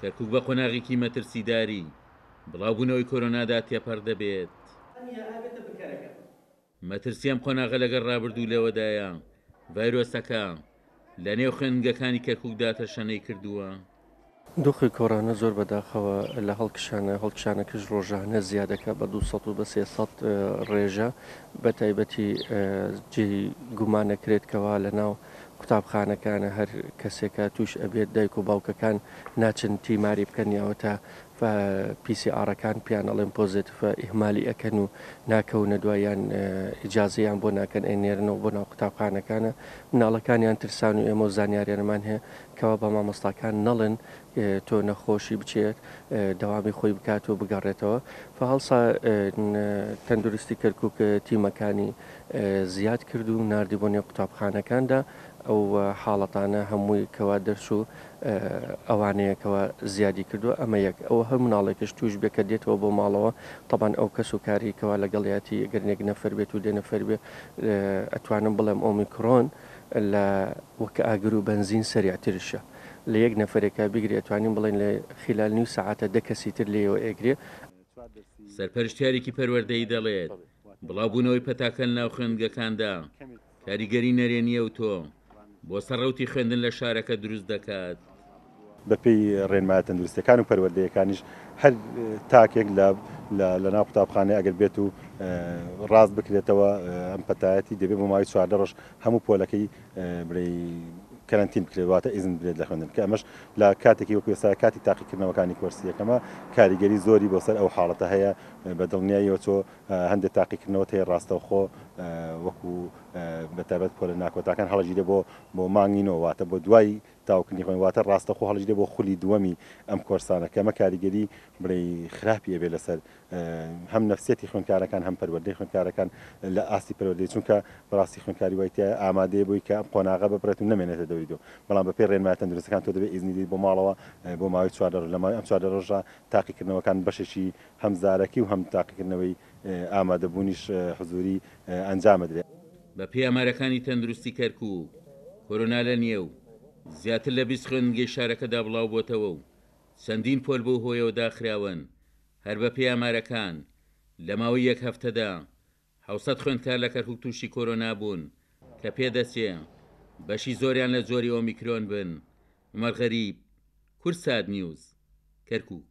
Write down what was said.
کەرکووک بە قۆناغێکی مەترسیداری بڵاوبوونەوەی کۆرۆنادا تێپەڕ دەبێت. مەترسیەم قۆناغە لەگەڵ ڕابردوو لەوەدایە ڤایرۆسەکە لە نێو خوێندنگەکانی کەرکووکدا تەشەنەی کردووە. دۆخی کۆرانە زۆر بەداخەوە لە هەڵکشانەکەش ڕۆژانە زیادەکە بە 200 و بە 300 ڕێژە بە تایبەتی جێ گومانەکرێتکەوە لە ناو قوتابخانەکانە هەر کەسێکە توش ئەبێت دایک و باوکەکان ناچن تیماری بکەنیەوە تا پیسیئارەکان پیانەڵێن پۆزیتیڤ ئیهمالی ئەکەن و ناکەونە دوایان ئیجازەیان بۆ ناکەن ئەنێرنەوە بۆ ناو قوتابخانەکانە مناڵەکانیان ترسان و ئێمە و زانیاریانمان هەیە کەوا بە مامۆستاکان نەڵێن تۆ نەخۆشی بچێت دەوامی خۆی بکات و بگەڕێتەوە هەڵسا تەندروستی کەرکووک تیمەکانی زیاد کرد و نردی بۆ نێو قوتابخانەکاندا ئەو حاڵەتانە هەمووی کەوا دەرچوو ئەوانەیەکەوە زیادی کردووە ئەمە یەک ئەوە هەر مناڵێکش توش بێکە دێتەوە بۆ ماڵەوە تەبان ئەو کەس و کاریکەوە لەگەڵیاتی گەرنێک نەفەر بێت و دێنەفەر بێ ئەتوانم بڵێم ئۆمیکرۆن لە وەکە ئاگر و بنزین سەریعترشە لە یەک نەفرێکە بگرێت ئەتوانین بڵێن لە خلال نیو سەعاتە دە کەسی تر لێەوە ئێگرێ. سەرپەرشتیارێکی پەروەردەی دەڵێت بڵاوبوونەوەی پەتاکەن ناو خوێندگەکاندا کاریگەری نەرێنیە و تۆ بۆ سەرڕەوتی خوێندن لە شارەکە دروست دەکات. بەپێی ڕێنمایە تەندروستەکان و پەروەردەیەکانیش هەر تاکێک لە ناو قوتابخانەیە ئەگەر بێت و ڕاست بکرێتەوە ئەم پەتایەتی دەبێت بۆ ماوەی 4 ڕۆژ هەموو پۆلەکەی برەی کەرەنتین بکرێتواتە ئیزن برێت لە خوێندن کە ئەمەش لە کاتێکی وەکو ئێستا کاتی تاقیکردنەوەکانی کۆرسیەکەمە کاریگەری زۆری بۆ سەر ئەو حاڵەتە هەیە بە دڵنیاییەوە تۆ هەندێک تاقیکردنەوە هەیە ڕاستەوخۆ وەکو بەتابەت پۆلە ناکۆتاکان هەڵەگیرێ بۆ مانگینەوەواتە بۆ دوای تاوکردنی خۆیواتە ڕاستەخۆ هەڵەگیرێ بۆ خولی دووەمی ئەم کۆرسانە کەمە کاریگەری برەی خراپی ئەبێ لەسەر هەم نەفسێتی خوێندکارەکان هەم پەروەردەی خوێندکارەکان لە ئاستی پەروەردەی چونکە بەڕاستی خوێندکاری وایتە ئامادەیە بۆی کە ئەم قۆناغە ببرێت و نامێنێتە دەوریدۆ بەڵام بەپێی ڕێنمایە تەندروستەکان تۆ دەبێت ئیزنی بۆ ماڵەوە بۆ ماوەی 4 ڕۆژ لە ماوەی ئەم 4 ڕۆژە تاقیکردنەوەکان بەشێکی هەم زارەکی و هەم تاقیکردنەوەی ئامادەبوونیش حزوری ئەنجام بدرێت. بەپێی ئامارەکانی تەندروستی کەرکووک کۆرۆنا لە نیێو زیاتر لە 20 خوێندنگەی شارەکەدا بڵاو بۆتەوە و چەندین پۆل بۆ هۆیەوە داخراون. هەر بەپێی ئامارەکان لە ماوەی یەک هەفتەدا 700 خوێندکار لە کەرکووک تووشی کۆرۆنا بوون کە پێدەچێ بەشی زۆریان لە جۆری ئۆمیکرۆن بن. عومەر غەریب، کورسات نیوز، کەرکووک.